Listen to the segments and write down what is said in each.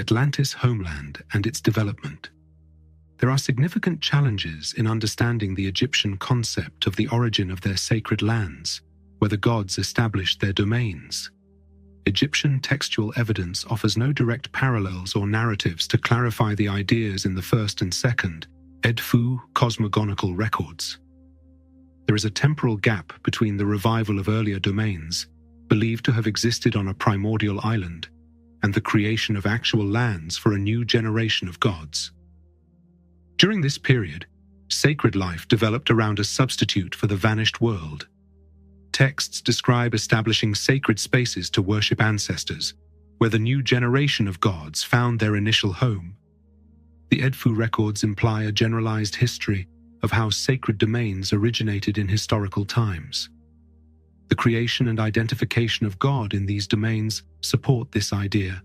the Atlantis homeland and its development. There are significant challenges in understanding the Egyptian concept of the origin of their sacred lands, where the gods established their domains. Egyptian textual evidence offers no direct parallels or narratives to clarify the ideas in the first and second Edfu cosmogonical records. There is a temporal gap between the revival of earlier domains, believed to have existed on a primordial island, and the creation of actual lands for a new generation of gods. During this period, sacred life developed around a substitute for the vanished world. Texts describe establishing sacred spaces to worship ancestors, where the new generation of gods found their initial home. The Edfu records imply a generalized history of how sacred domains originated in historical times. The creation and identification of God in these domains support this idea.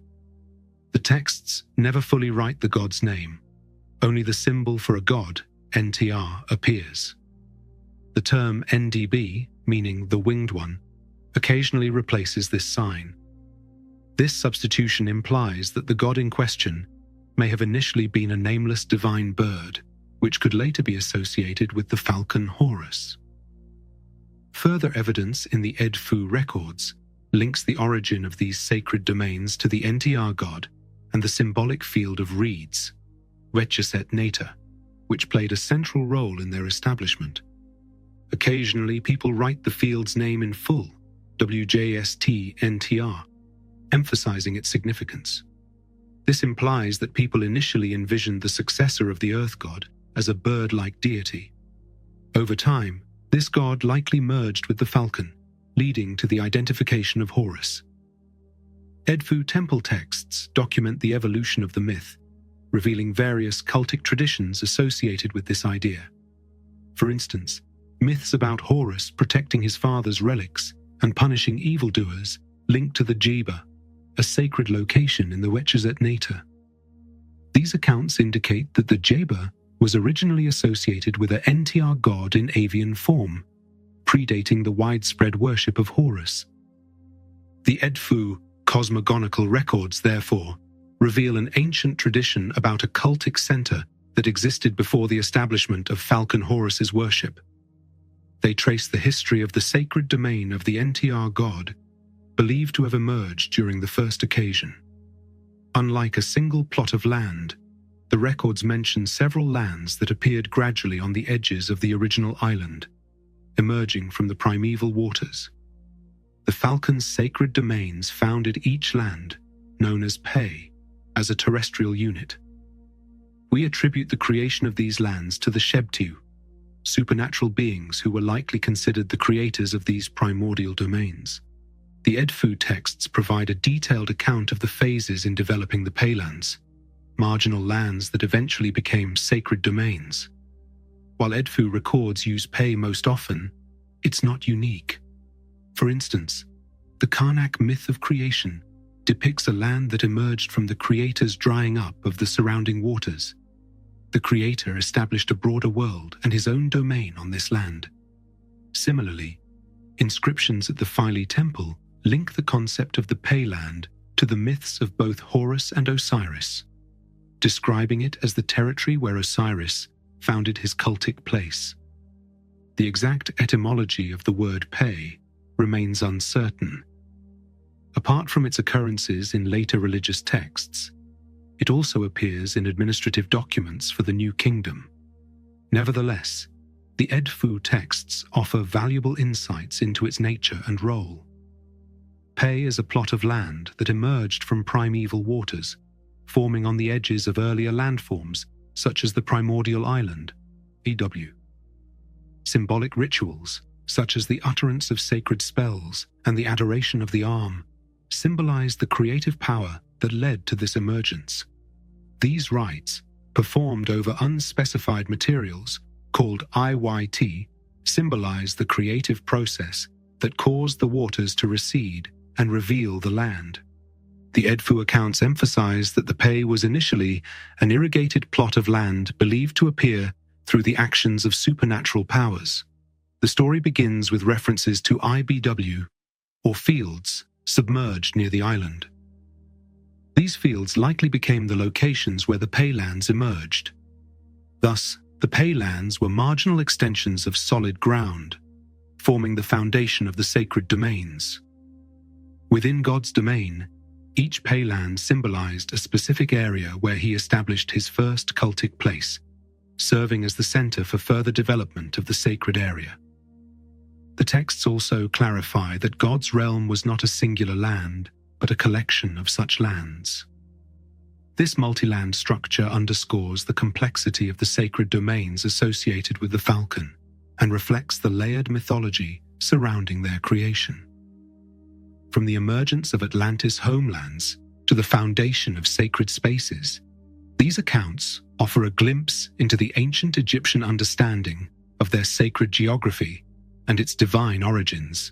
The texts never fully write the god's name. Only the symbol for a god, NTR, appears. The term NDB, meaning the winged one, occasionally replaces this sign. This substitution implies that the god in question may have initially been a nameless divine bird, which could later be associated with the falcon Horus. Further evidence in the Edfu records links the origin of these sacred domains to the NTR god and the symbolic field of reeds, Wecheset Nata, which played a central role in their establishment. Occasionally, people write the field's name in full, WJST-NTR, emphasizing its significance. This implies that people initially envisioned the successor of the earth god as a bird-like deity. Over time, this god likely merged with the falcon, leading to the identification of Horus. Edfu Temple texts document the evolution of the myth, revealing various cultic traditions associated with this idea. For instance, myths about Horus protecting his father's relics and punishing evildoers linked to the Jeba, a sacred location in the Wecheset Nata. These accounts indicate that the Jeba was originally associated with an NTR god in avian form, predating the widespread worship of Horus. The Edfu cosmogonical records, therefore, reveal an ancient tradition about a cultic center that existed before the establishment of Falcon Horus's worship. They trace the history of the sacred domain of the NTR god, believed to have emerged during the first occasion. Unlike a single plot of land, the records mention several lands that appeared gradually on the edges of the original island, emerging from the primeval waters. The falcon's sacred domains founded each land, known as Pe, as a terrestrial unit. We attribute the creation of these lands to the Shebtu, supernatural beings who were likely considered the creators of these primordial domains. The Edfu texts provide a detailed account of the phases in developing the Peylands, marginal lands that eventually became sacred domains. While Edfu records use Pe most often, it's not unique. For instance, the Karnak myth of creation depicts a land that emerged from the creator's drying up of the surrounding waters. The creator established a broader world and his own domain on this land. Similarly, inscriptions at the Edfu Temple link the concept of the Peyland to the myths of both Horus and Osiris, describing it as the territory where Osiris founded his cultic place. The exact etymology of the word Pe remains uncertain. Apart from its occurrences in later religious texts, it also appears in administrative documents for the New Kingdom. Nevertheless, the Edfu texts offer valuable insights into its nature and role. Pe is a plot of land that emerged from primeval waters, forming on the edges of earlier landforms such as the primordial island, EW. Symbolic rituals, such as the utterance of sacred spells and the adoration of the arm, symbolize the creative power that led to this emergence. These rites, performed over unspecified materials called IYT, symbolize the creative process that caused the waters to recede and reveal the land. The Edfu accounts emphasize that the Pe was initially an irrigated plot of land believed to appear through the actions of supernatural powers. The story begins with references to IBW, or fields, submerged near the island. These fields likely became the locations where the paylands emerged. Thus, the paylands were marginal extensions of solid ground, forming the foundation of the sacred domains. Within God's domain, each payland symbolized a specific area where he established his first cultic place, serving as the center for further development of the sacred area. The texts also clarify that God's realm was not a singular land, but a collection of such lands. This multi-land structure underscores the complexity of the sacred domains associated with the falcon and reflects the layered mythology surrounding their creation. From the emergence of Atlantis homelands to the foundation of sacred spaces, these accounts offer a glimpse into the ancient Egyptian understanding of their sacred geography and its divine origins.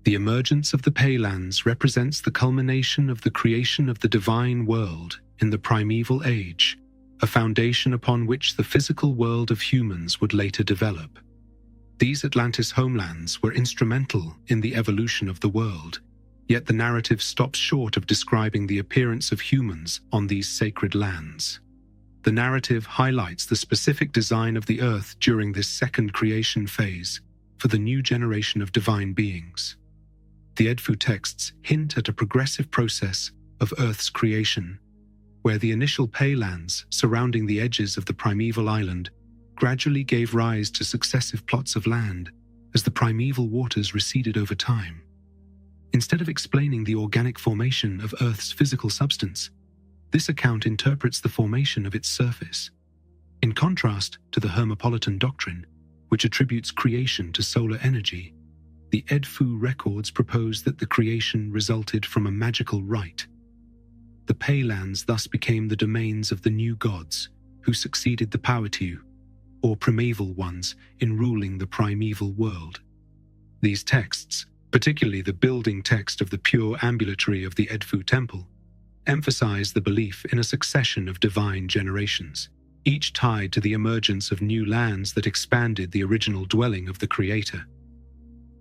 The emergence of the paylands represents the culmination of the creation of the divine world in the primeval age, a foundation upon which the physical world of humans would later develop. These Atlantis homelands were instrumental in the evolution of the world, yet the narrative stops short of describing the appearance of humans on these sacred lands. The narrative highlights the specific design of the earth during this second creation phase for the new generation of divine beings. The Edfu texts hint at a progressive process of Earth's creation, where the initial paylands surrounding the edges of the primeval island gradually gave rise to successive plots of land as the primeval waters receded over time. Instead of explaining the organic formation of Earth's physical substance, this account interprets the formation of its surface. In contrast to the Hermopolitan doctrine, which attributes creation to solar energy, the Edfu records propose that the creation resulted from a magical rite. The paylands thus became the domains of the new gods, who succeeded the Powatu, or primeval ones, in ruling the primeval world. These texts, particularly the building text of the pure ambulatory of the Edfu Temple, emphasize the belief in a succession of divine generations, each tied to the emergence of new lands that expanded the original dwelling of the Creator.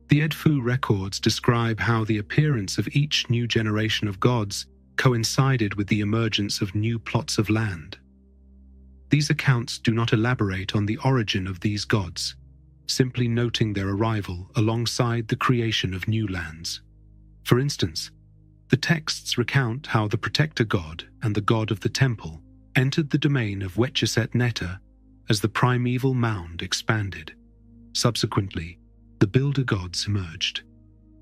The Edfu records describe how the appearance of each new generation of gods coincided with the emergence of new plots of land. These accounts do not elaborate on the origin of these gods, simply noting their arrival alongside the creation of new lands. For instance, the texts recount how the protector god and the god of the temple entered the domain of Wetcheset-Neta as the primeval mound expanded. Subsequently, the builder gods emerged,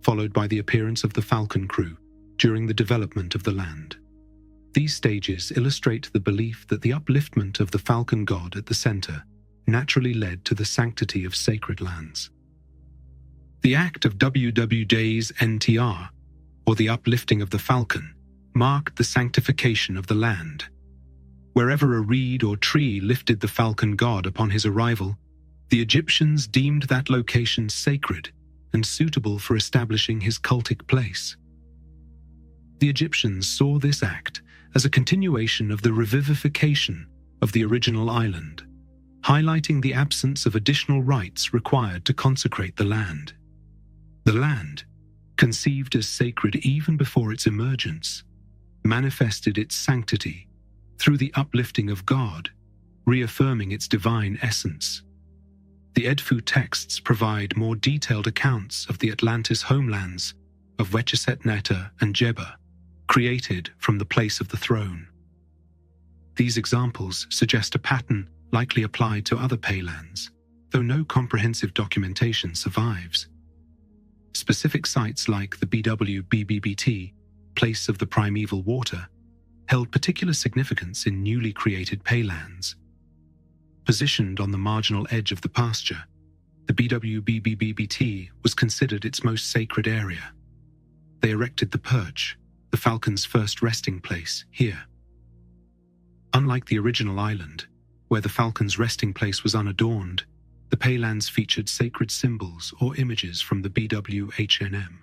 followed by the appearance of the falcon crew during the development of the land. These stages illustrate the belief that the upliftment of the falcon god at the center naturally led to the sanctity of sacred lands. The act of WWJ's NTR, or the uplifting of the falcon, marked the sanctification of the land. Wherever a reed or tree lifted the falcon god upon his arrival, the Egyptians deemed that location sacred and suitable for establishing his cultic place. The Egyptians saw this act as a continuation of the revivification of the original island, highlighting the absence of additional rites required to consecrate the land. The land, conceived as sacred even before its emergence, manifested its sanctity through the uplifting of God, reaffirming its divine essence. The Edfu texts provide more detailed accounts of the Atlantis homelands of Wetcheset-Neta and Jebba, created from the place of the throne. These examples suggest a pattern likely applied to other paylands, though no comprehensive documentation survives. Specific sites like the BWBBBT, place of the primeval water, held particular significance in newly created paylands. Positioned on the marginal edge of the pasture, the BWBBBT was considered its most sacred area. They erected the perch, the falcon's first resting place, here. Unlike the original island, where the falcon's resting place was unadorned, the paylands featured sacred symbols or images from the BWHNM.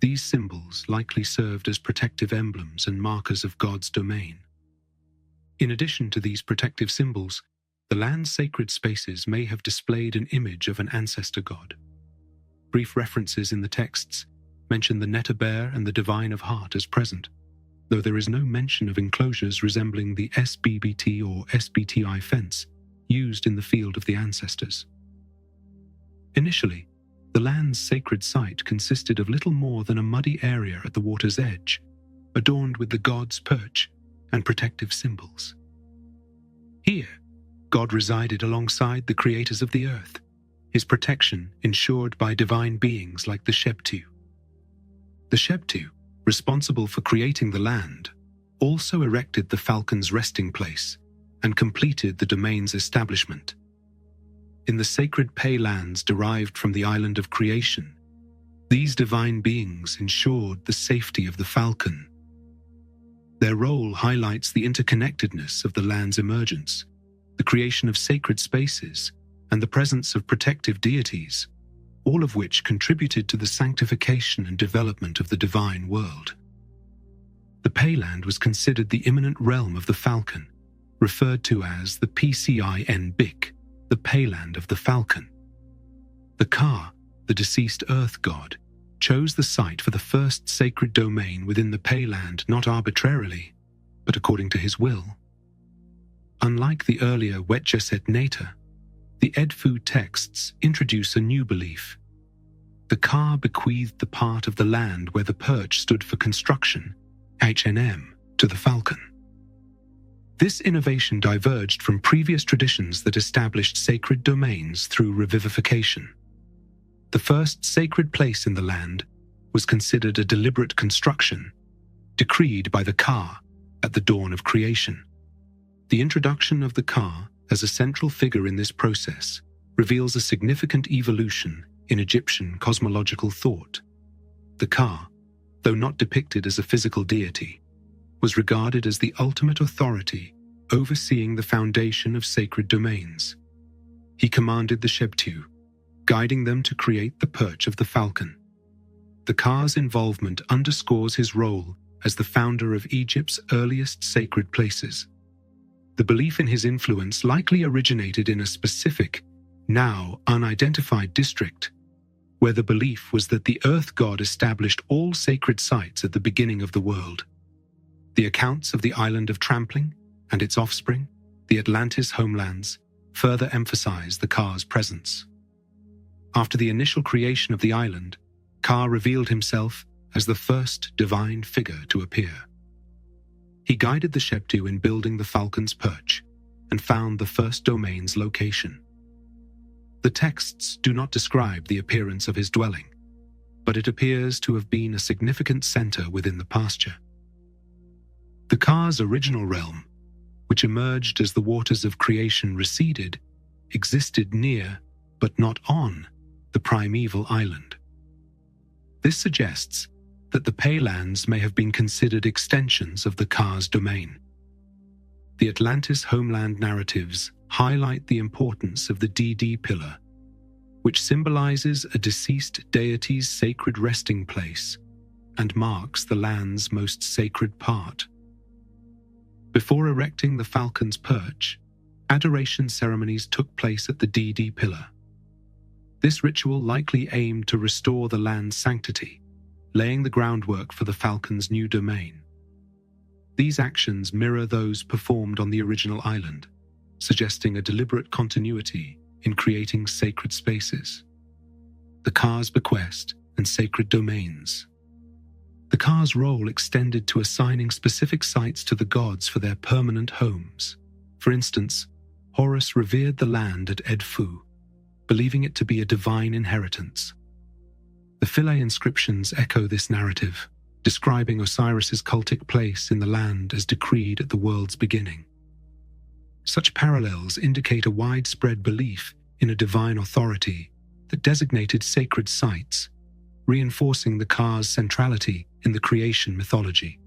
These symbols likely served as protective emblems and markers of God's domain. In addition to these protective symbols, the land's sacred spaces may have displayed an image of an ancestor god. Brief references in the texts mention the Neta bear and the divine of heart as present, though there is no mention of enclosures resembling the SBBT or SBTI fence used in the Field of the Ancestors. Initially, the land's sacred site consisted of little more than a muddy area at the water's edge, adorned with the god's perch and protective symbols. Here, God resided alongside the creators of the earth, his protection ensured by divine beings like the Shebtu. The Shebtu, responsible for creating the land, also erected the falcon's resting place and completed the domain's establishment. In the sacred Pei lands derived from the island of creation, these divine beings ensured the safety of the falcon. Their role highlights the interconnectedness of the land's emergence, the creation of sacred spaces, and the presence of protective deities, all of which contributed to the sanctification and development of the divine world. The Pei land was considered the imminent realm of the falcon, referred to as the PCIN-Bik, the Pei land of the falcon. The Ka, the deceased earth god, chose the site for the first sacred domain within the Pei land not arbitrarily, but according to his will. Unlike the earlier Wetjeset Nata, the Edfu texts introduce a new belief. The Ka bequeathed the part of the land where the perch stood for construction, HNM, to the falcon. This innovation diverged from previous traditions that established sacred domains through revivification. The first sacred place in the land was considered a deliberate construction, decreed by the Ka at the dawn of creation. The introduction of the Ka as a central figure in this process reveals a significant evolution in Egyptian cosmological thought. The Ka, though not depicted as a physical deity, was regarded as the ultimate authority overseeing the foundation of sacred domains. He commanded the Shebtu, guiding them to create the perch of the falcon. The Ka's involvement underscores his role as the founder of Egypt's earliest sacred places. The belief in his influence likely originated in a specific, now unidentified district, where the belief was that the earth god established all sacred sites at the beginning of the world. The accounts of the island of Trampling and its offspring, the Atlantis homelands, further emphasize the Ka's presence. After the initial creation of the island, Ka revealed himself as the first divine figure to appear. He guided the Shebtu in building the falcon's perch and found the first domain's location. The texts do not describe the appearance of his dwelling, but it appears to have been a significant center within the pasture. The Ka's original realm, which emerged as the waters of creation receded, existed near, but not on, the primeval island. This suggests that the Pei lands may have been considered extensions of the Ka's domain. The Atlantis homeland narratives highlight the importance of the DD pillar, which symbolizes a deceased deity's sacred resting place and marks the land's most sacred part. Before erecting the falcon's perch, adoration ceremonies took place at the DD pillar. This ritual likely aimed to restore the land's sanctity, laying the groundwork for the falcon's new domain. These actions mirror those performed on the original island, suggesting a deliberate continuity in creating sacred spaces. The Ka's bequest and sacred domains. The Ka's role extended to assigning specific sites to the gods for their permanent homes. For instance, Horus revered the land at Edfu, believing it to be a divine inheritance. The Philae inscriptions echo this narrative, describing Osiris's cultic place in the land as decreed at the world's beginning. Such parallels indicate a widespread belief in a divine authority that designated sacred sites, reinforcing the Ka's centrality in the creation mythology.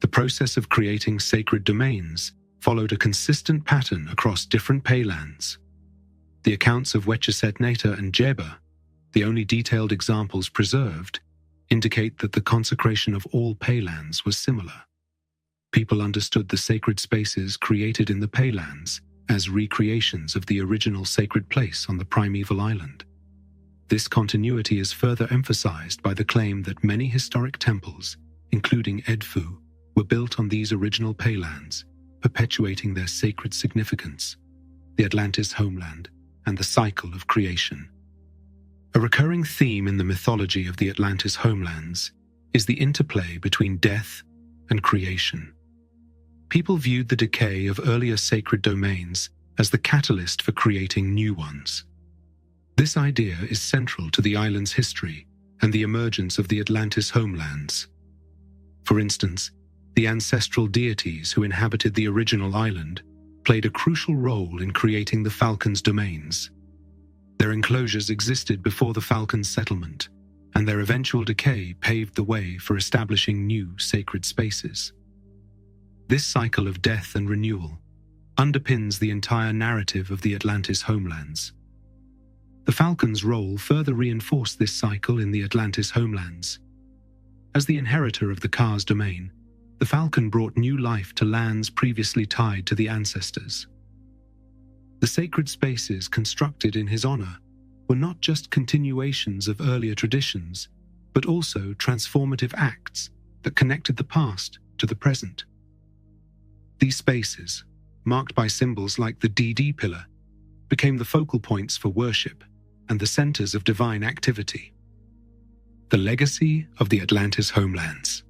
The process of creating sacred domains followed a consistent pattern across different Pei lands. The accounts of Wetjeset Nata and Jeba, the only detailed examples preserved, indicate that the consecration of all Pei lands was similar. People understood the sacred spaces created in the Pei lands as recreations of the original sacred place on the primeval island. This continuity is further emphasized by the claim that many historic temples, including Edfu, were built on these original paylands, perpetuating their sacred significance, the Atlantis homeland and the cycle of creation. A recurring theme in the mythology of the Atlantis homelands is the interplay between death and creation. People viewed the decay of earlier sacred domains as the catalyst for creating new ones. This idea is central to the island's history and the emergence of the Atlantis homelands. For instance, the ancestral deities who inhabited the original island played a crucial role in creating the Falcon's domains. Their enclosures existed before the Falcon's settlement, and their eventual decay paved the way for establishing new sacred spaces. This cycle of death and renewal underpins the entire narrative of the Atlantis homelands. The Falcon's role further reinforced this cycle in the Atlantis homelands. As the inheritor of the Ka's domain, the Falcon brought new life to lands previously tied to the ancestors. The sacred spaces constructed in his honor were not just continuations of earlier traditions, but also transformative acts that connected the past to the present. These spaces, marked by symbols like the DD pillar, became the focal points for worship and the centers of divine activity. The legacy of the Atlantis homelands.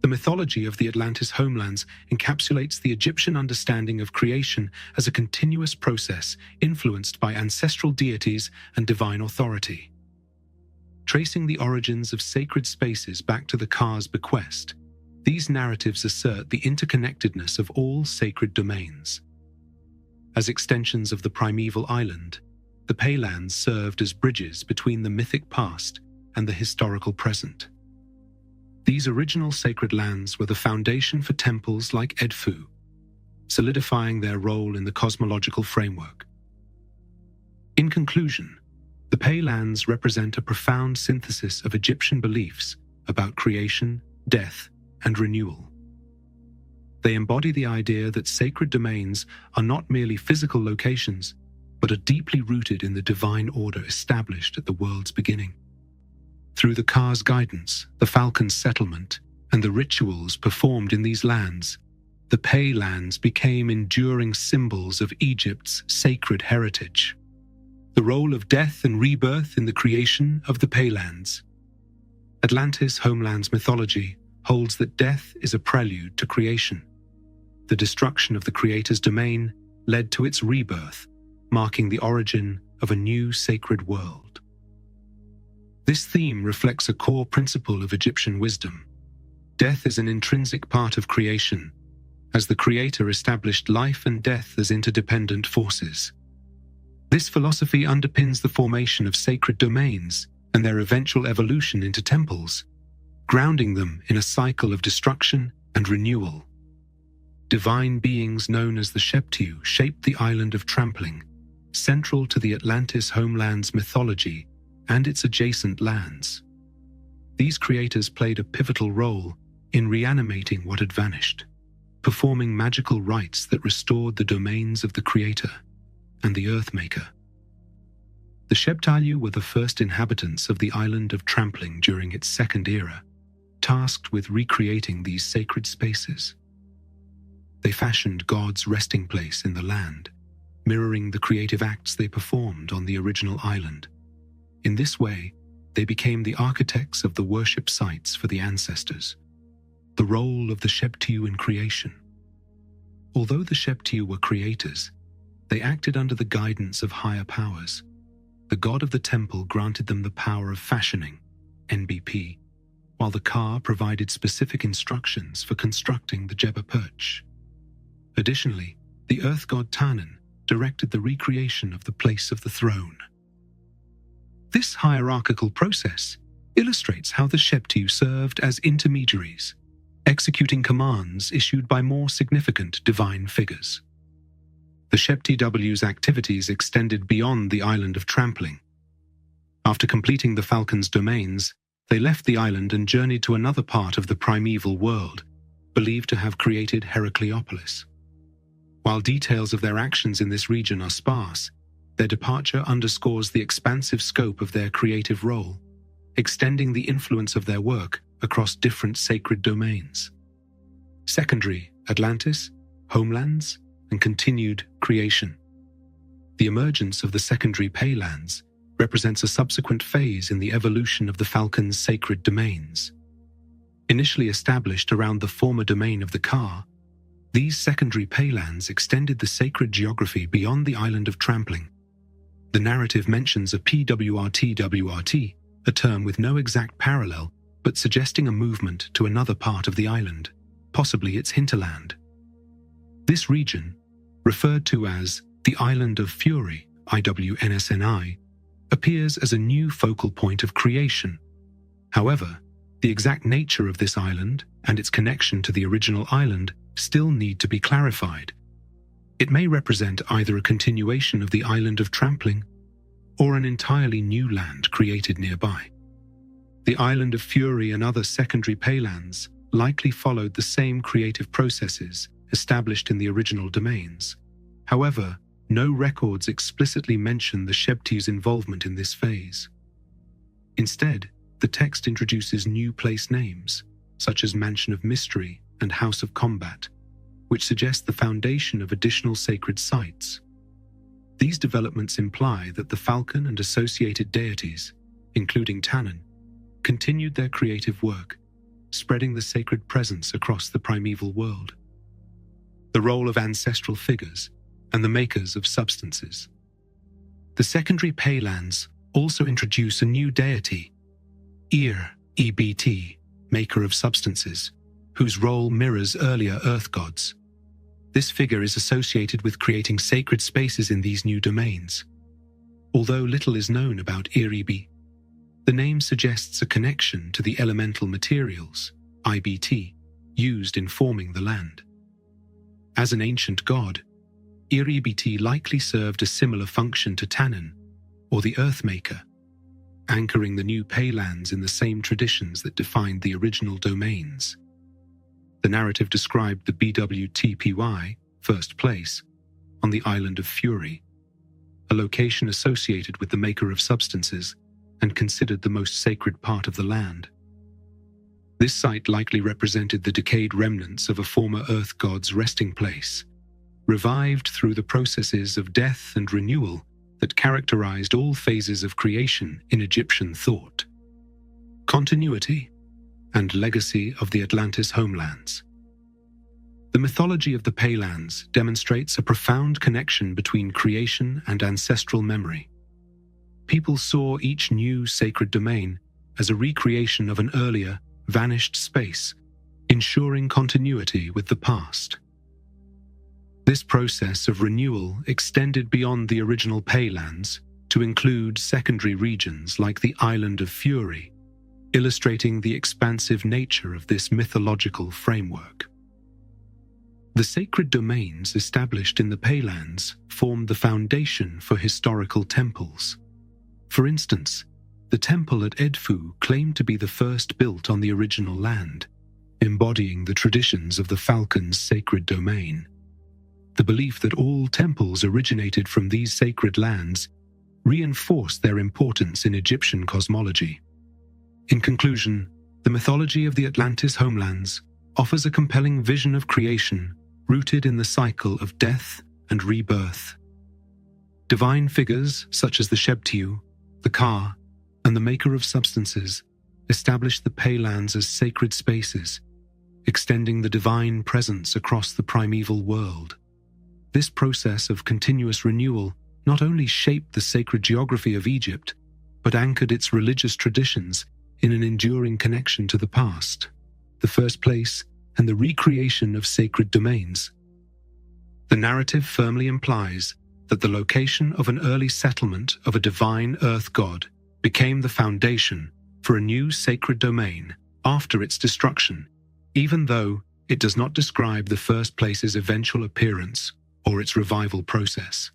The mythology of the Atlantis homelands encapsulates the Egyptian understanding of creation as a continuous process influenced by ancestral deities and divine authority. Tracing the origins of sacred spaces back to the Ka's bequest, these narratives assert the interconnectedness of all sacred domains. As extensions of the primeval island, the paylands served as bridges between the mythic past and the historical present. These original sacred lands were the foundation for temples like Edfu, solidifying their role in the cosmological framework. In conclusion, the paylands represent a profound synthesis of Egyptian beliefs about creation, death, and renewal. They embody the idea that sacred domains are not merely physical locations, but are deeply rooted in the divine order established at the world's beginning. Through the Ka's guidance, the Falcon's settlement, and the rituals performed in these lands, the paylands became enduring symbols of Egypt's sacred heritage. The role of death and rebirth in the creation of the paylands. Atlantis homelands mythology holds that death is a prelude to creation. The destruction of the creator's domain led to its rebirth, marking the origin of a new sacred world. This theme reflects a core principle of Egyptian wisdom. Death is an intrinsic part of creation, as the creator established life and death as interdependent forces. This philosophy underpins the formation of sacred domains and their eventual evolution into temples, grounding them in a cycle of destruction and renewal. Divine beings known as the Sheptu shaped the island of Trampling, central to the Atlantis homeland's mythology and its adjacent lands. These creators played a pivotal role in reanimating what had vanished, performing magical rites that restored the domains of the creator and the Earthmaker. The Sheptalu were the first inhabitants of the island of Trampling during its second era, tasked with recreating these sacred spaces. They fashioned God's resting place in the land, mirroring the creative acts they performed on the original island. In this way, they became the architects of the worship sites for the ancestors, the role of the Sheptu in creation. Although the Sheptu were creators, they acted under the guidance of higher powers. The god of the temple granted them the power of fashioning, NBP, while the Ka provided specific instructions for constructing the Jebba perch. Additionally, the earth god Tannin directed the recreation of the place of the throne. This hierarchical process illustrates how the Sheptu served as intermediaries, executing commands issued by more significant divine figures. The Sheptuw's activities extended beyond the island of Trampling. After completing the Falcon's domains, they left the island and journeyed to another part of the primeval world, believed to have created Heracleopolis. While details of their actions in this region are sparse, their departure underscores the expansive scope of their creative role, extending the influence of their work across different sacred domains. secondary Atlantis, homelands, and continued creation. The emergence of the secondary paylands represents a subsequent phase in the evolution of the Falcon's sacred domains. Initially established around the former domain of the Ka, these secondary paylands extended the sacred geography beyond the island of trampling. The narrative mentions a PWRT, a term with no exact parallel, but suggesting a movement to another part of the island, possibly its hinterland. This region, referred to as the Island of Fury, IWNSNI, appears as a new focal point of creation. However, the exact nature of this island and its connection to the original island still need to be clarified. It may represent either a continuation of the island of trampling or an entirely new land created nearby. The Island of Fury and other secondary paylands likely followed the same creative processes established in the original domains. However, no records explicitly mention the Shebtu's involvement in this phase. Instead, the text introduces new place names, such as Mansion of Mystery and House of Combat, which suggest the foundation of additional sacred sites. These developments imply that the Falcon and associated deities, including Tannin, continued their creative work, spreading the sacred presence across the primeval world. The role of ancestral figures and the makers of substances. The secondary paylands also introduce a new deity, EBT, maker of substances, whose role mirrors earlier earth gods. This figure is associated with creating sacred spaces in these new domains. Although little is known about EBT, the name suggests a connection to the elemental materials, IBT, used in forming the land. As an ancient god, EBT likely served a similar function to Tannin, or the Earthmaker, anchoring the new paylands in the same traditions that defined the original domains. The narrative described the BWTPY, first place, on the Island of Fury, a location associated with the maker of substances and considered the most sacred part of the land. This site likely represented the decayed remnants of a former earth god's resting place, revived through the processes of death and renewal that characterized all phases of creation in Egyptian thought. Continuity and legacy of the Atlantis homelands. The mythology of the Paylands demonstrates a profound connection between creation and ancestral memory. People saw each new sacred domain as a recreation of an earlier, vanished space, ensuring continuity with the past. This process of renewal extended beyond the original Paylands to include secondary regions like the Island of Fury, illustrating the expansive nature of this mythological framework. The sacred domains established in the Paylands formed the foundation for historical temples. For instance, the temple at Edfu claimed to be the first built on the original land, embodying the traditions of the Falcon's sacred domain. The belief that all temples originated from these sacred lands reinforced their importance in Egyptian cosmology. In conclusion, the mythology of the Atlantis homelands offers a compelling vision of creation rooted in the cycle of death and rebirth. Divine figures such as the Shebtu, the Ka, and the maker of substances established the Paylands as sacred spaces, extending the divine presence across the primeval world. This process of continuous renewal not only shaped the sacred geography of Egypt, but anchored its religious traditions in an enduring connection to the past, the first place, and the recreation of sacred domains. The narrative firmly implies that the location of an early settlement of a divine earth god became the foundation for a new sacred domain after its destruction, even though it does not describe the first place's eventual appearance or its revival process.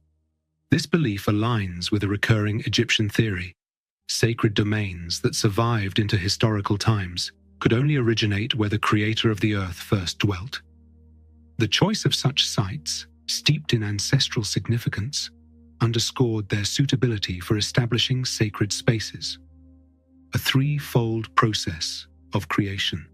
This belief aligns with a recurring Egyptian theory. Sacred domains that survived into historical times could only originate where the creator of the earth first dwelt. The choice of such sites, steeped in ancestral significance, underscored their suitability for establishing sacred spaces. A threefold process of creation.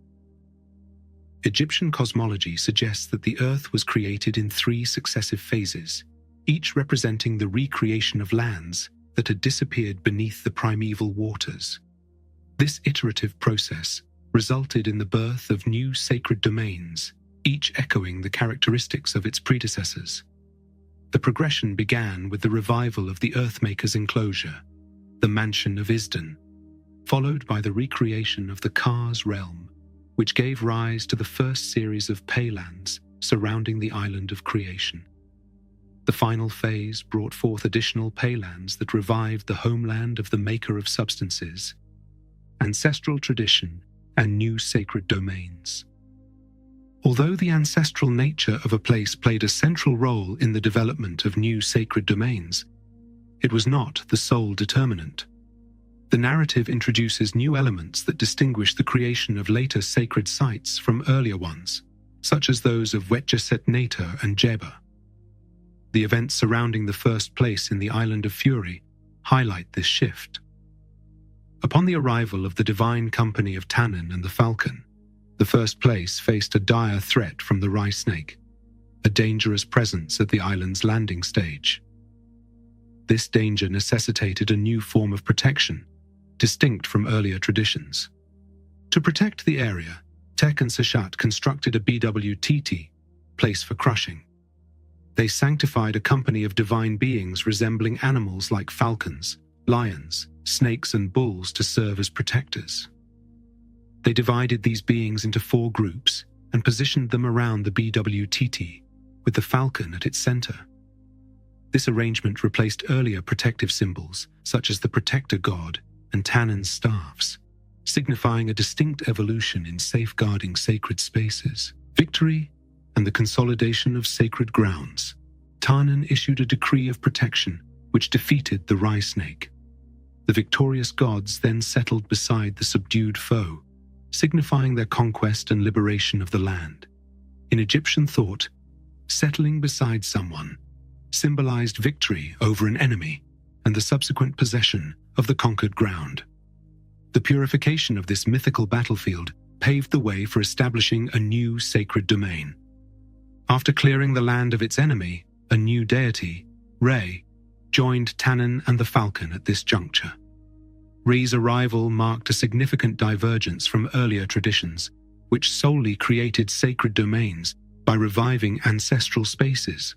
Egyptian cosmology suggests that the Earth was created in 3 successive phases, each representing the recreation of lands that had disappeared beneath the primeval waters. This iterative process resulted in the birth of new sacred domains, each echoing the characteristics of its predecessors. The progression began with the revival of the Earthmaker's enclosure, the Mansion of Isden, followed by the recreation of the Ka's realm, which gave rise to the first series of paylands surrounding the island of creation. The final phase brought forth additional paylands that revived the homeland of the Maker of Substances, ancestral tradition, and new sacred domains. Although the ancestral nature of a place played a central role in the development of new sacred domains, it was not the sole determinant. The narrative introduces new elements that distinguish the creation of later sacred sites from earlier ones, such as those of Wetjeset Nater and Jeba. The events surrounding the first place in the Island of Fury highlight this shift. Upon the arrival of the divine company of Tannin and the Falcon, the first place faced a dire threat from the Rye Snake, a dangerous presence at the island's landing stage. This danger necessitated a new form of protection, distinct from earlier traditions. To protect the area, Tek and Seshat constructed a BWTT, place for crushing. They sanctified a company of divine beings resembling animals like falcons, lions, snakes, and bulls to serve as protectors. They divided these beings into 4 groups and positioned them around the BWTT, with the falcon at its center. This arrangement replaced earlier protective symbols, such as the protector god and Tannin's staffs, signifying a distinct evolution in safeguarding sacred spaces, victory, and the consolidation of sacred grounds. Tannin issued a decree of protection, which defeated the Rye Snake. The victorious gods then settled beside the subdued foe, signifying their conquest and liberation of the land. In Egyptian thought, settling beside someone symbolized victory over an enemy and the subsequent possession of the conquered ground. The purification of this mythical battlefield paved the way for establishing a new sacred domain. After clearing the land of its enemy, a new deity, Re, joined Tannin and the Falcon at this juncture. Re's arrival marked a significant divergence from earlier traditions, which solely created sacred domains by reviving ancestral spaces.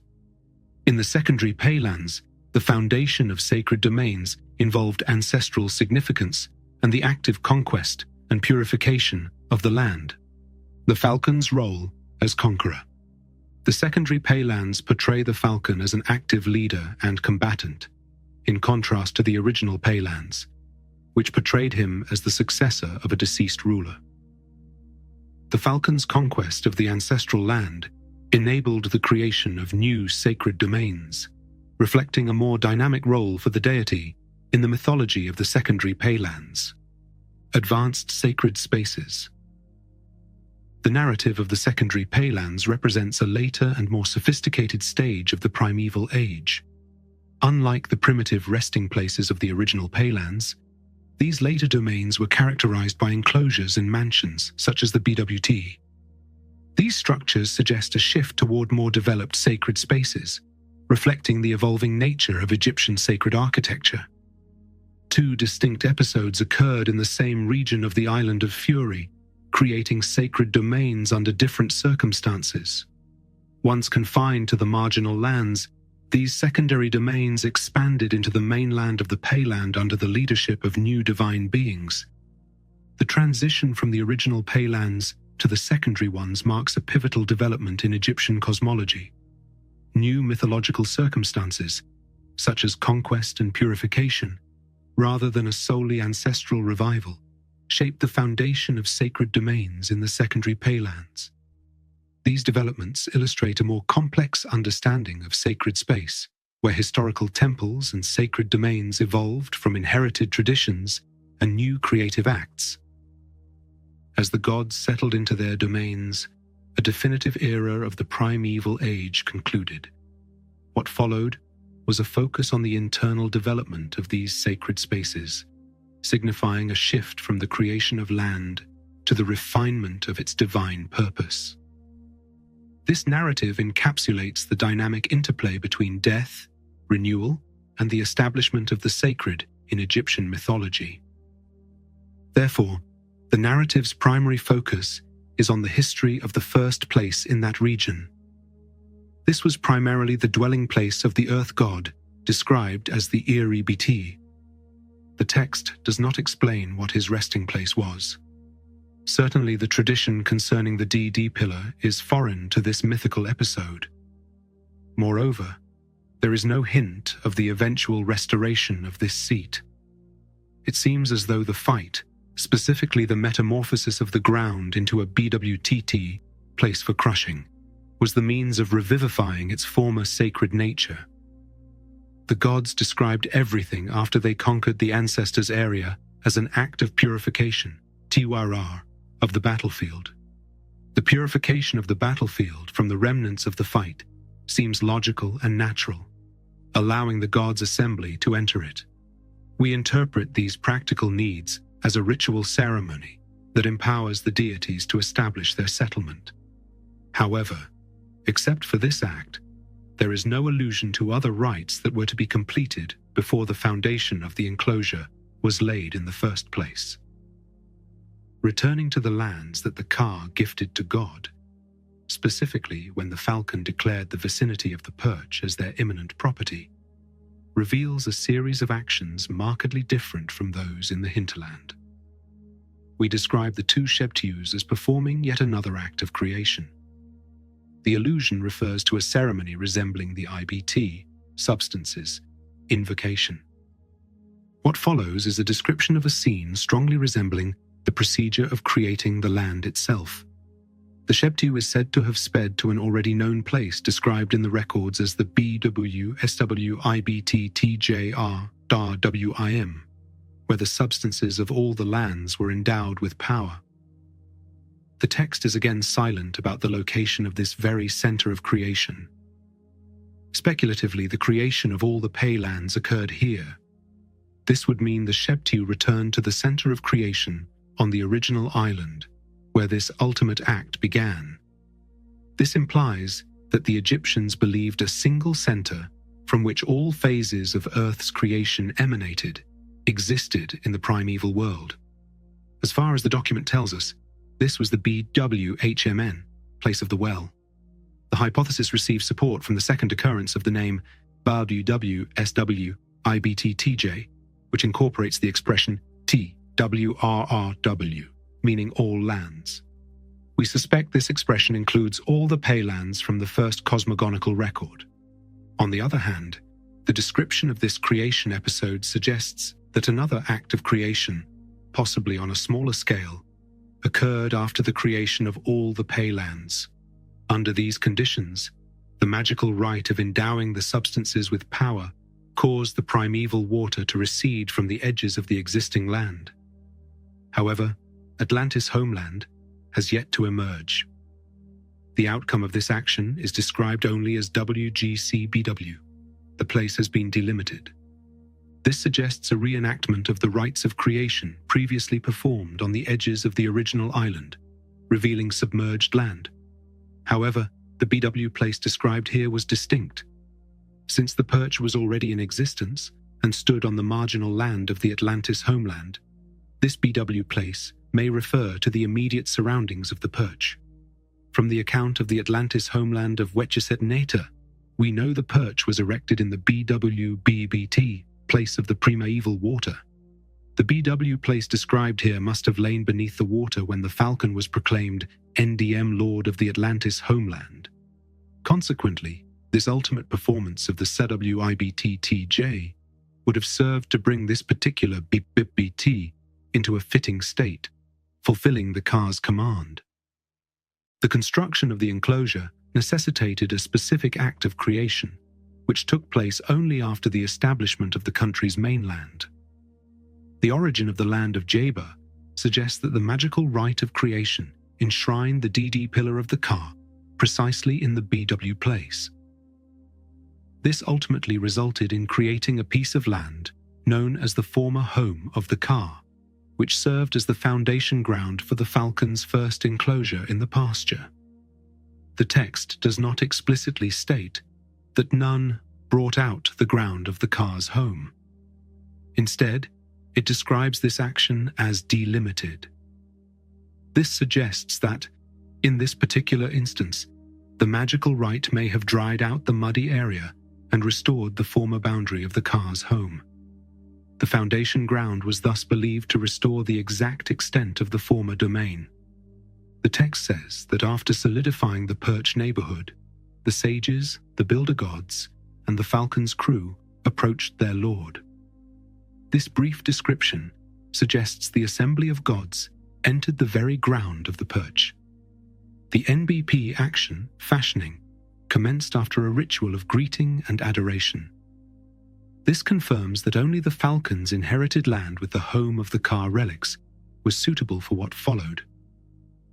In the secondary paylands, the foundation of sacred domains involved ancestral significance and the active conquest and purification of the land. The Falcon's role as conqueror. The secondary paylands portray the Falcon as an active leader and combatant, in contrast to the original paylands, which portrayed him as the successor of a deceased ruler. The Falcon's conquest of the ancestral land enabled the creation of new sacred domains, reflecting a more dynamic role for the deity in the mythology of the secondary paylands. Advanced sacred spaces. The narrative of the secondary paylands represents a later and more sophisticated stage of the primeval age. Unlike the primitive resting places of the original paylands, these later domains were characterized by enclosures and mansions, such as the BWT. These structures suggest a shift toward more developed sacred spaces, reflecting the evolving nature of Egyptian sacred architecture. 2 distinct episodes occurred in the same region of the Island of Fury, creating sacred domains under different circumstances. Once confined to the marginal lands, these secondary domains expanded into the mainland of the Payland under the leadership of new divine beings. The transition from the original Paylands to the secondary ones marks a pivotal development in Egyptian cosmology. New mythological circumstances, such as conquest and purification, rather than a solely ancestral revival, shaped the foundation of sacred domains in the secondary Paylands. These developments illustrate a more complex understanding of sacred space, where historical temples and sacred domains evolved from inherited traditions and new creative acts. As the gods settled into their domains, a definitive era of the primeval age concluded. What followed was a focus on the internal development of these sacred spaces, signifying a shift from the creation of land to the refinement of its divine purpose. This narrative encapsulates the dynamic interplay between death, renewal, and the establishment of the sacred in Egyptian mythology. Therefore, the narrative's primary focus is on the history of the first place in that region. This was primarily the dwelling place of the earth god, described as the Eri Bt. The text does not explain what his resting place was. Certainly the tradition concerning the DD pillar is foreign to this mythical episode. Moreover, there is no hint of the eventual restoration of this seat. It seems as though the fight, specifically the metamorphosis of the ground into a BWTT, place for crushing, was the means of revivifying its former sacred nature. The gods described everything after they conquered the ancestors' area as an act of purification, tiwarar, of the battlefield. The purification of the battlefield from the remnants of the fight seems logical and natural, allowing the gods' assembly to enter it. We interpret these practical needs as a ritual ceremony that empowers the deities to establish their settlement. However, except for this act, there is no allusion to other rites that were to be completed before the foundation of the enclosure was laid in the first place. Returning to the lands that the Ka gifted to God, specifically when the falcon declared the vicinity of the perch as their imminent property, reveals a series of actions markedly different from those in the hinterland. We describe the two Shebtus as performing yet another act of creation. The allusion refers to a ceremony resembling the IBT, substances, invocation. What follows is a description of a scene strongly resembling the procedure of creating the land itself. The Shebtu is said to have sped to an already known place described in the records as the BWSWIBTTJR-WIM, where the substances of all the lands were endowed with power. The text is again silent about the location of this very center of creation. Speculatively, the creation of all the Pei lands occurred here. This would mean the Shebtu returned to the center of creation on the original island, where this ultimate act began. This implies that the Egyptians believed a single center from which all phases of Earth's creation emanated, existed in the primeval world. As far as the document tells us, this was the BWHMN, place of the well. The hypothesis received support from the second occurrence of the name BWSWIBTTJ, which incorporates the expression TWRRW, meaning all lands. We suspect this expression includes all the Pei lands from the first cosmogonical record. On the other hand, the description of this creation episode suggests that another act of creation, possibly on a smaller scale, occurred after the creation of all the Pei lands. Under these conditions, the magical rite of endowing the substances with power caused the primeval water to recede from the edges of the existing land. However, Atlantis Homeland has yet to emerge. The outcome of this action is described only as WGCBW. The place has been delimited. This suggests a reenactment of the rites of creation previously performed on the edges of the original island, revealing submerged land. However, the BW place described here was distinct. Since the perch was already in existence and stood on the marginal land of the Atlantis homeland, this BW place may refer to the immediate surroundings of the perch. From the account of the Atlantis homeland of Wetcheset Neta, we know the perch was erected in the BWBBT, place of the primeval water. The BW place described here must have lain beneath the water when the falcon was proclaimed NDM Lord of the Atlantis homeland. Consequently, this ultimate performance of the CWIBTTJ would have served to bring this particular BBBT into a fitting state, fulfilling the Ka's command. The construction of the enclosure necessitated a specific act of creation, which took place only after the establishment of the country's mainland. The origin of the land of Jeba suggests that the magical rite of creation enshrined the DD pillar of the Ka precisely in the BW place. This ultimately resulted in creating a piece of land known as the former home of the Ka, which served as the foundation ground for the falcon's first enclosure in the pasture. The text does not explicitly state that none brought out the ground of the car's home. Instead, it describes this action as delimited. This suggests that, in this particular instance, the magical rite may have dried out the muddy area and restored the former boundary of the car's home. The foundation ground was thus believed to restore the exact extent of the former domain. The text says that after solidifying the perch neighborhood, the sages, the builder gods, and the falcon's crew approached their lord. This brief description suggests the assembly of gods entered the very ground of the perch. The NBP action, fashioning, commenced after a ritual of greeting and adoration. This confirms that only the falcon's inherited land with the home of the car relics was suitable for what followed.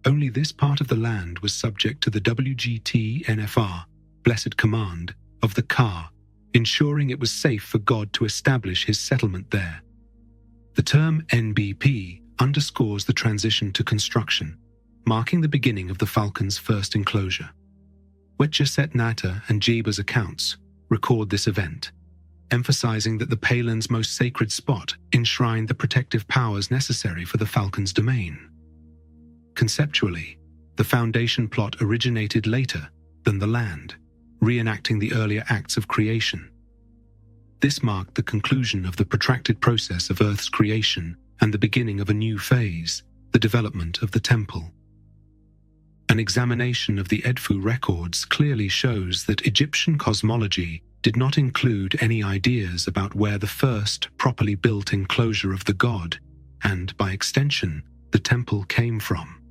Only this part of the land was subject to the WGT-NFR, blessed command, of the car, ensuring it was safe for God to establish his settlement there. The term NBP underscores the transition to construction, marking the beginning of the falcon's first enclosure. Wetjeset Nata and Jeba's accounts record this event, emphasizing that the Palin's most sacred spot enshrined the protective powers necessary for the falcon's domain. Conceptually, the foundation plot originated later than the land, reenacting the earlier acts of creation. This marked the conclusion of the protracted process of Earth's creation and the beginning of a new phase, the development of the temple. An examination of the Edfu records clearly shows that Egyptian cosmology did not include any ideas about where the first properly built enclosure of the god, and by extension, the temple came from.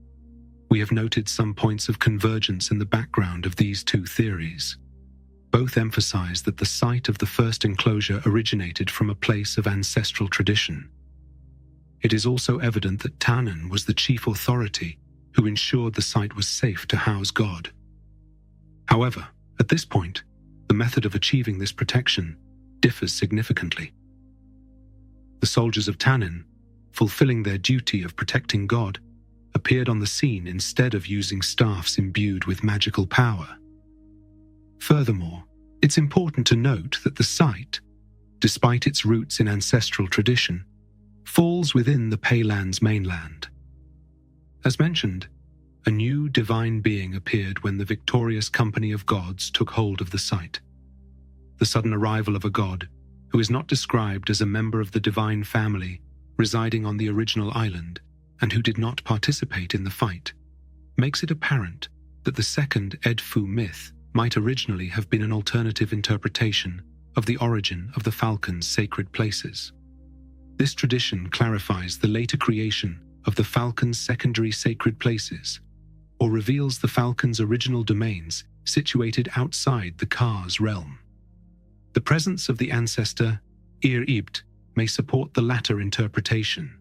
We have noted some points of convergence in the background of these two theories. Both emphasize that the site of the first enclosure originated from a place of ancestral tradition. It is also evident that Tannan was the chief authority who ensured the site was safe to house God. However, at this point, the method of achieving this protection differs significantly. The soldiers of Tannan, fulfilling their duty of protecting God, appeared on the scene instead of using staffs imbued with magical power. Furthermore, it's important to note that the site, despite its roots in ancestral tradition, falls within the Palin's mainland. As mentioned, a new divine being appeared when the victorious company of gods took hold of the site. The sudden arrival of a god, who is not described as a member of the divine family residing on the original island and who did not participate in the fight, makes it apparent that the second Edfu myth might originally have been an alternative interpretation of the origin of the falcon's sacred places. This tradition clarifies the later creation of the falcon's secondary sacred places, or reveals the falcon's original domains situated outside the car's realm. The presence of the ancestor Ir-Ibt may support the latter interpretation.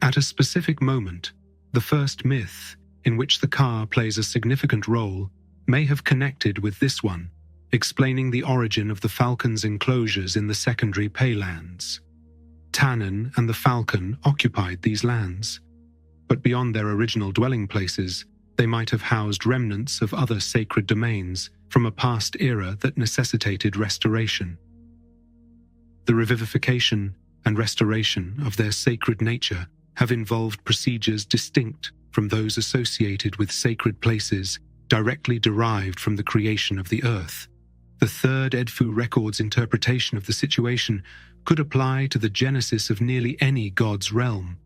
At a specific moment, the first myth, in which the car plays a significant role, may have connected with this one, explaining the origin of the falcon's enclosures in the secondary Paylands. Tannan and the falcon occupied these lands, but beyond their original dwelling places, they might have housed remnants of other sacred domains from a past era that necessitated restoration. The revivification and restoration of their sacred nature have involved procedures distinct from those associated with sacred places directly derived from the creation of the earth. The third Edfu record's interpretation of the situation could apply to the genesis of nearly any god's realm.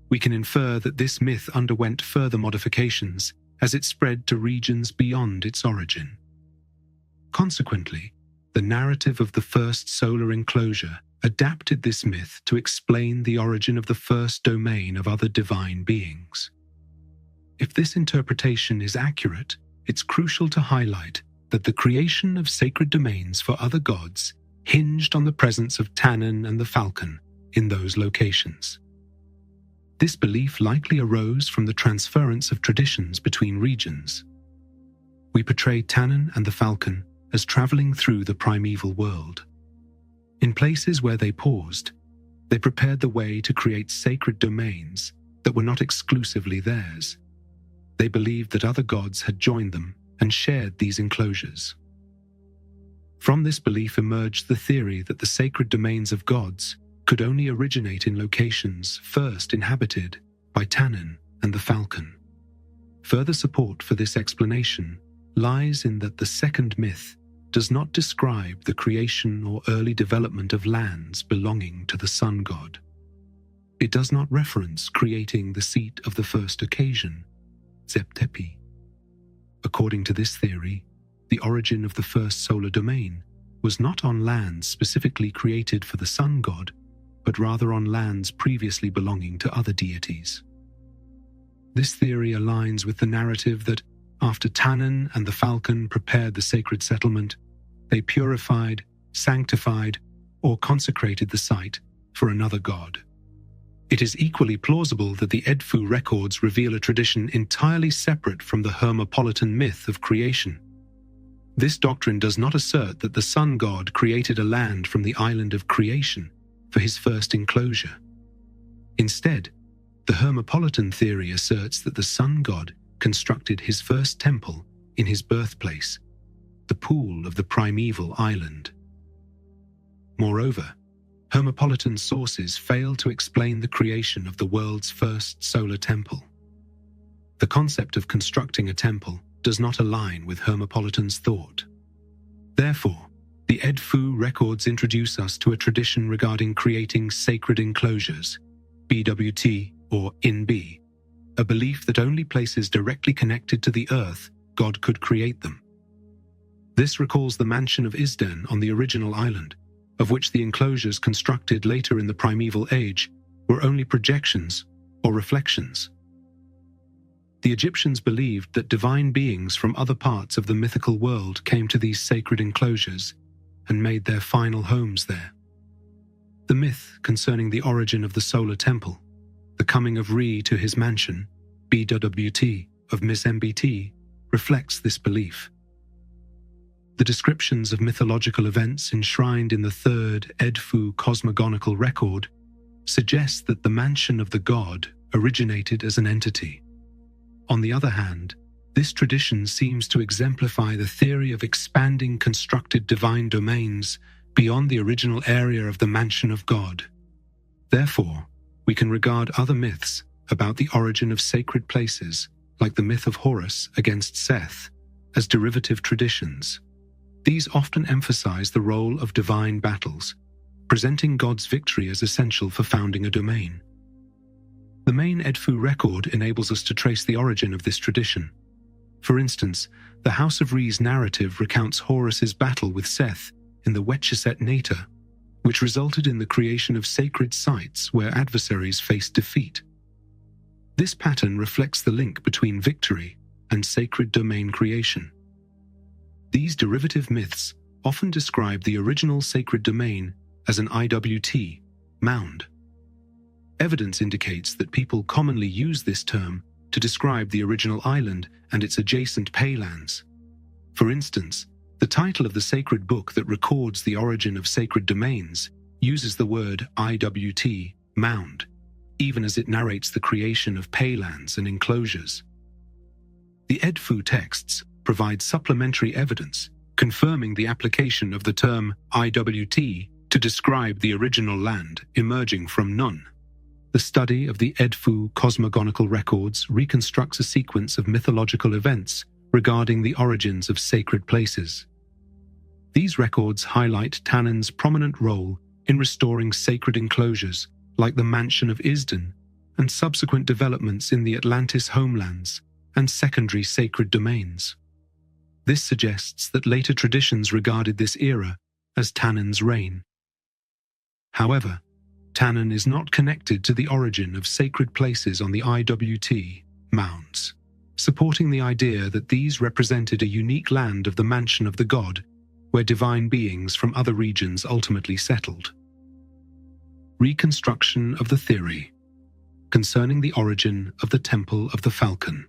We can infer that this myth underwent further modifications as it spread to regions beyond its origin. Consequently, the narrative of the first solar enclosure adapted this myth to explain the origin of the first domain of other divine beings. If this interpretation is accurate, it's crucial to highlight that the creation of sacred domains for other gods hinged on the presence of Tannan and the falcon in those locations. This belief likely arose from the transference of traditions between regions. We portray Tannan and the falcon as traveling through the primeval world. In places where they paused, They prepared the way to create sacred domains that were not exclusively theirs. They believed that other gods had joined them and shared these enclosures. From this belief emerged the theory that the sacred domains of gods could only originate in locations first inhabited by Tannin and the falcon. Further support for this explanation lies in that the second myth does not describe the creation or early development of lands belonging to the sun god. It does not reference creating the seat of the first occasion, Zeptepi. According to this theory, the origin of the first solar domain was not on lands specifically created for the sun god, but rather on lands previously belonging to other deities. This theory aligns with the narrative that after Tannin and the falcon prepared the sacred settlement, they purified, sanctified, or consecrated the site for another god. It is equally plausible that the Edfu records reveal a tradition entirely separate from the Hermopolitan myth of creation. This doctrine does not assert that the sun god created a land from the island of creation for his first enclosure. Instead, the Hermopolitan theory asserts that the sun god constructed his first temple in his birthplace, the pool of the primeval island. Moreover, Hermopolitan sources fail to explain the creation of the world's first solar temple. The concept of constructing a temple does not align with Hermopolitan's thought. Therefore, the Edfu records introduce us to a tradition regarding creating sacred enclosures, BWT or InB, a belief that only places directly connected to the earth God could create them. This recalls the mansion of Izden on the original island, of which the enclosures constructed later in the primeval age were only projections or reflections. The Egyptians believed that divine beings from other parts of the mythical world came to these sacred enclosures and made their final homes there. The myth concerning the origin of the solar temple, the coming of Re to his mansion, BWT, of Miss MBT, reflects this belief. The descriptions of mythological events enshrined in the third Edfu cosmogonical record suggest that the mansion of the god originated as an entity. On the other hand, this tradition seems to exemplify the theory of expanding constructed divine domains beyond the original area of the mansion of God. Therefore, we can regard other myths about the origin of sacred places, like the myth of Horus against Seth, as derivative traditions. These often emphasize the role of divine battles, presenting God's victory as essential for founding a domain. The main Edfu record enables us to trace the origin of this tradition. For instance, the House of Re's narrative recounts Horus's battle with Seth in the Wetcheset Nata, which resulted in the creation of sacred sites where adversaries faced defeat. This pattern reflects the link between victory and sacred domain creation. These derivative myths often describe the original sacred domain as an IWT, mound. Evidence indicates that people commonly use this term to describe the original island and its adjacent paylands. For instance, the title of the sacred book that records the origin of sacred domains uses the word IWT, mound, even as it narrates the creation of paylands and enclosures. The Edfu texts provide supplementary evidence confirming the application of the term IWT to describe the original land emerging from none. The study of the Edfu cosmogonical records reconstructs a sequence of mythological events regarding the origins of sacred places. These records highlight Tannin's prominent role in restoring sacred enclosures like the Mansion of Izden and subsequent developments in the Atlantis homelands and secondary sacred domains. This suggests that later traditions regarded this era as Tannin's reign. However, Tannin is not connected to the origin of sacred places on the IWT mounds, supporting the idea that these represented a unique land of the mansion of the god, where divine beings from other regions ultimately settled. Reconstruction of the theory concerning the origin of the Temple of the Falcon.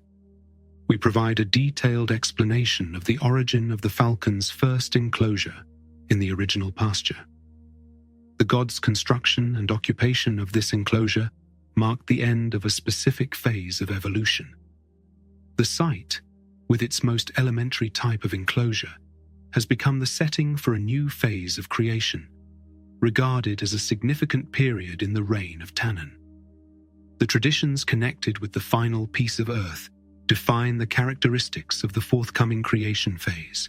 We provide a detailed explanation of the origin of the falcon's first enclosure in the original pasture. The god's construction and occupation of this enclosure marked the end of a specific phase of evolution. The site, with its most elementary type of enclosure, has become the setting for a new phase of creation, regarded as a significant period in the reign of Tannan. The traditions connected with the final piece of earth define the characteristics of the forthcoming creation phase,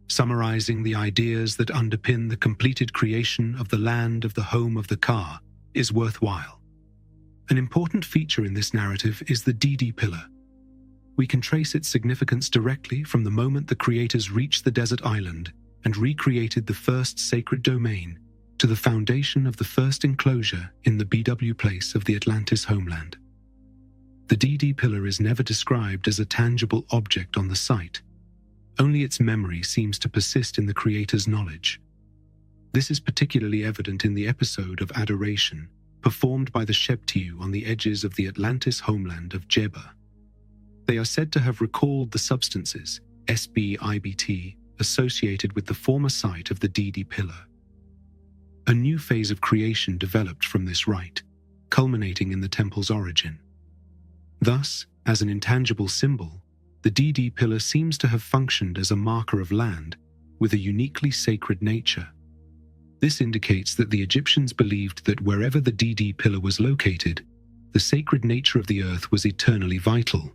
summarizing the ideas that underpin the completed creation of the land of the home of the Ka is worthwhile. An important feature in this narrative is the Didi pillar. We can trace its significance directly from the moment the creators reached the desert island and recreated the first sacred domain to the foundation of the first enclosure in the BW place of the Atlantis homeland. The Didi pillar is never described as a tangible object on the site. Only its memory seems to persist in the creator's knowledge. This is particularly evident in the episode of adoration performed by the Shebtiu on the edges of the Atlantis homeland of Jeba. They are said to have recalled the substances, SBIBT, associated with the former site of the Didi pillar. A new phase of creation developed from this rite, culminating in the temple's origin. Thus, as an intangible symbol, the Didi pillar seems to have functioned as a marker of land with a uniquely sacred nature. This indicates that the Egyptians believed that wherever the Didi pillar was located, the sacred nature of the earth was eternally vital,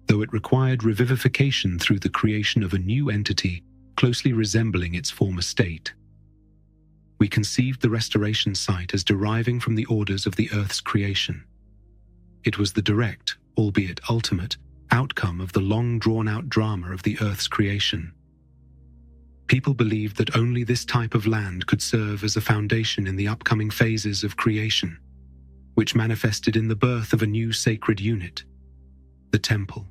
though it required revivification through the creation of a new entity closely resembling its former state. We conceived the restoration site as deriving from the orders of the earth's creation. It was the direct, albeit ultimate, outcome of the long drawn-out drama of the earth's creation. People believed that only this type of land could serve as a foundation in the upcoming phases of creation, which manifested in the birth of a new sacred unit, the temple.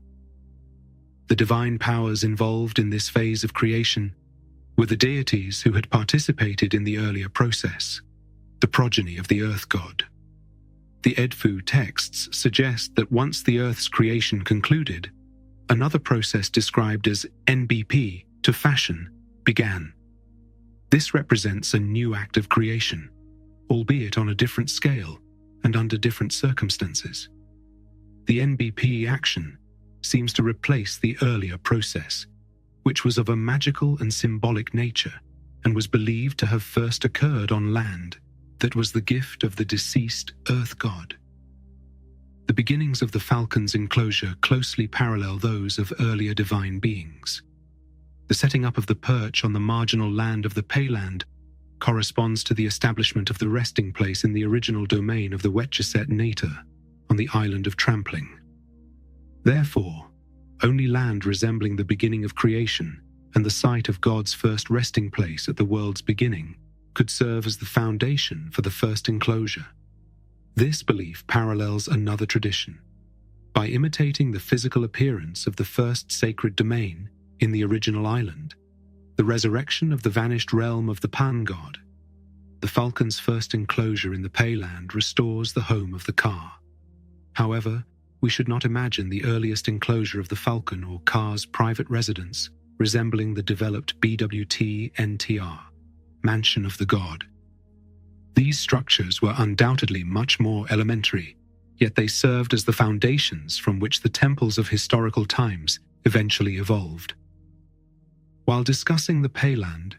The divine powers involved in this phase of creation were the deities who had participated in the earlier process, the progeny of the earth god. The Edfu texts suggest that once the earth's creation concluded, another process described as NBP, to fashion, began. This represents a new act of creation, albeit on a different scale and under different circumstances. The NBP action seems to replace the earlier process, which was of a magical and symbolic nature and was believed to have first occurred on land that was the gift of the deceased earth god. The beginnings of the falcon's enclosure closely parallel those of earlier divine beings. The setting up of the perch on the marginal land of the Payland corresponds to the establishment of the resting place in the original domain of the Wetcheset Nata on the island of Trampling. Therefore, only land resembling the beginning of creation and the site of God's first resting place at the world's beginning could serve as the foundation for the first enclosure. This belief parallels another tradition. By imitating the physical appearance of the first sacred domain in the original island, the resurrection of the vanished realm of the Pan god, the falcon's first enclosure in the Payland restores the home of the Ka. However, we should not imagine the earliest enclosure of the falcon or Ka's private residence resembling the developed BWT NTR, mansion of the god. These structures were undoubtedly much more elementary, yet they served as the foundations from which the temples of historical times eventually evolved. While discussing the Payland,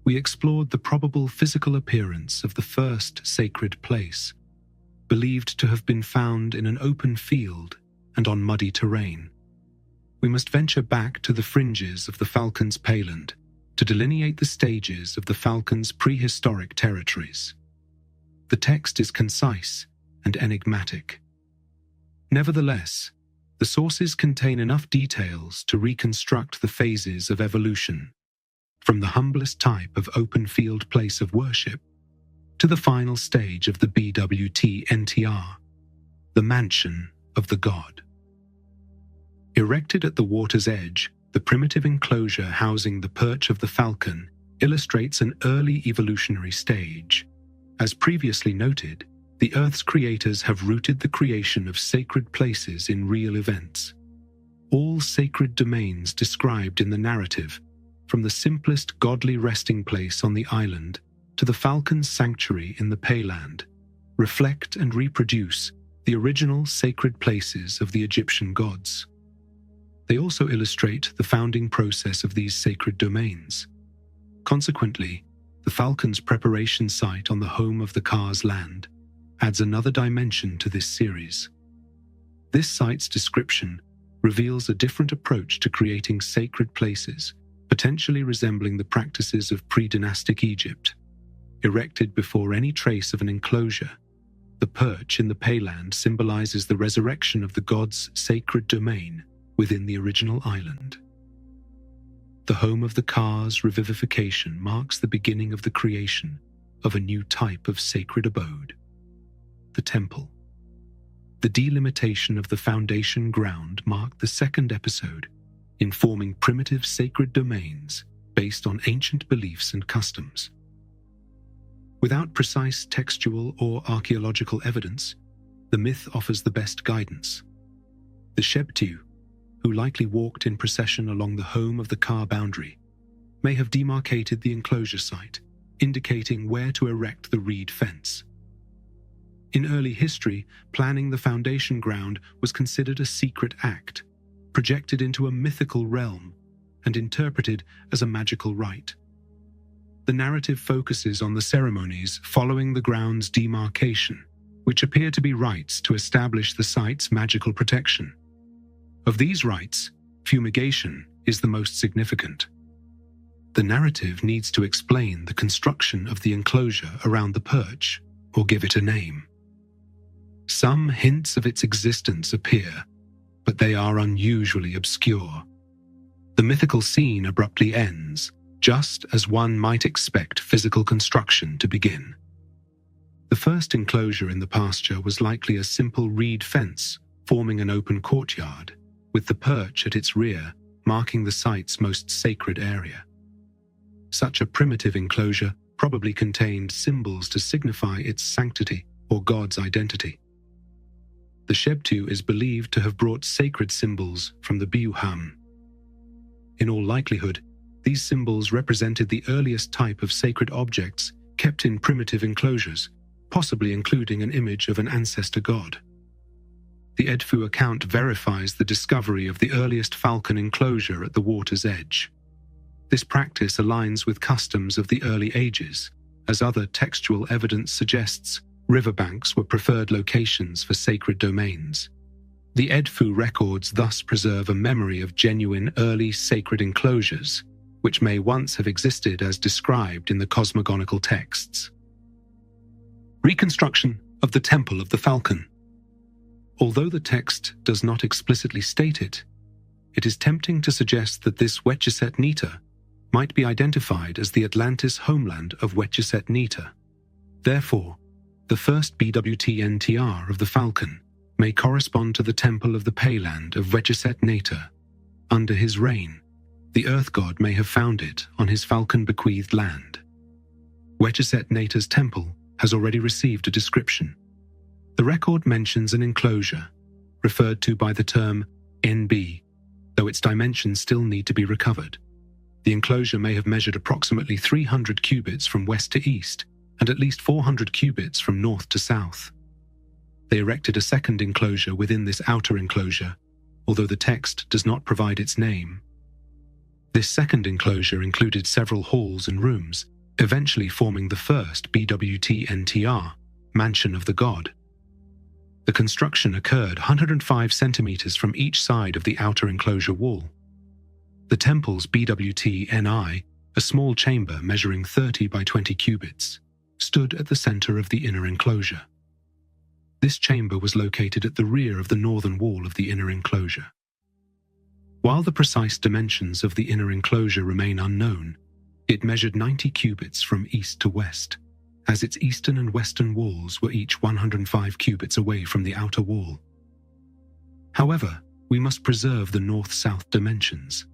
we explored the probable physical appearance of the first sacred place, believed to have been found in an open field and on muddy terrain. We must venture back to the fringes of the falcon's Payland to delineate the stages of the falcon's prehistoric territories. The text is concise and enigmatic. Nevertheless, the sources contain enough details to reconstruct the phases of evolution, from the humblest type of open field place of worship to the final stage of the BWT NTR, the mansion of the god. Erected at the water's edge, the primitive enclosure housing the perch of the falcon illustrates an early evolutionary stage. As previously noted, the Earth's creators have rooted the creation of sacred places in real events. All sacred domains described in the narrative, from the simplest godly resting place on the island to the falcon's sanctuary in the Payland, reflect and reproduce the original sacred places of the Egyptian gods. They also illustrate the founding process of these sacred domains. Consequently, the falcon's preparation site on the home of the Ka's land adds another dimension to this series. This site's description reveals a different approach to creating sacred places, potentially resembling the practices of pre-dynastic Egypt. Erected before any trace of an enclosure, the perch in the Payland symbolizes the resurrection of the god's sacred domain within the original island. The home of the Ka's revivification marks the beginning of the creation of a new type of sacred abode, the temple. The delimitation of the foundation ground marked the second episode, informing primitive sacred domains based on ancient beliefs and customs. Without precise textual or archaeological evidence, the myth offers the best guidance. The Shebtu, who likely walked in procession along the home of the Ka boundary, may have demarcated the enclosure site, indicating where to erect the reed fence. In early history, planning the foundation ground was considered a secret act, projected into a mythical realm, and interpreted as a magical rite. The narrative focuses on the ceremonies following the ground's demarcation, which appear to be rites to establish the site's magical protection. Of these rites, fumigation is the most significant. The narrative needs to explain the construction of the enclosure around the perch, or give it a name. Some hints of its existence appear, but they are unusually obscure. The mythical scene abruptly ends, just as one might expect physical construction to begin. The first enclosure in the pasture was likely a simple reed fence forming an open courtyard, with the perch at its rear marking the site's most sacred area. Such a primitive enclosure probably contained symbols to signify its sanctity or God's identity. The Shebtu is believed to have brought sacred symbols from the Biuham. In all likelihood, these symbols represented the earliest type of sacred objects kept in primitive enclosures, possibly including an image of an ancestor god. The Edfu account verifies the discovery of the earliest falcon enclosure at the water's edge. This practice aligns with customs of the early ages, as other textual evidence suggests riverbanks were preferred locations for sacred domains. The Edfu records thus preserve a memory of genuine early sacred enclosures, which may once have existed as described in the cosmogonical texts. Reconstruction of the Temple of the Falcon. Although the text does not explicitly state it, it is tempting to suggest that this Wetjeset-Neta might be identified as the Atlantis homeland of Wetjeset-Neta. Therefore, the first BWT-NTR of the Falcon may correspond to the temple of the Payland of Wetjeset-Neta. Under his reign, the Earth God may have found it on his falcon-bequeathed land. Wetjeset-Neta's temple has already received a description. The record mentions an enclosure, referred to by the term NB, though its dimensions still need to be recovered. The enclosure may have measured approximately 300 cubits from west to east, and at least 400 cubits from north to south. They erected a second enclosure within this outer enclosure, although the text does not provide its name. This second enclosure included several halls and rooms, eventually forming the first BWT-NTR, Mansion of the God. The construction occurred 105 centimeters from each side of the outer enclosure wall. The temple's BWT-NI, a small chamber measuring 30 by 20 cubits, stood at the center of the inner enclosure. This chamber was located at the rear of the northern wall of the inner enclosure. While the precise dimensions of the inner enclosure remain unknown, it measured 90 cubits from east to west, as its eastern and western walls were each 105 cubits away from the outer wall. However, we must preserve the north-south dimensions.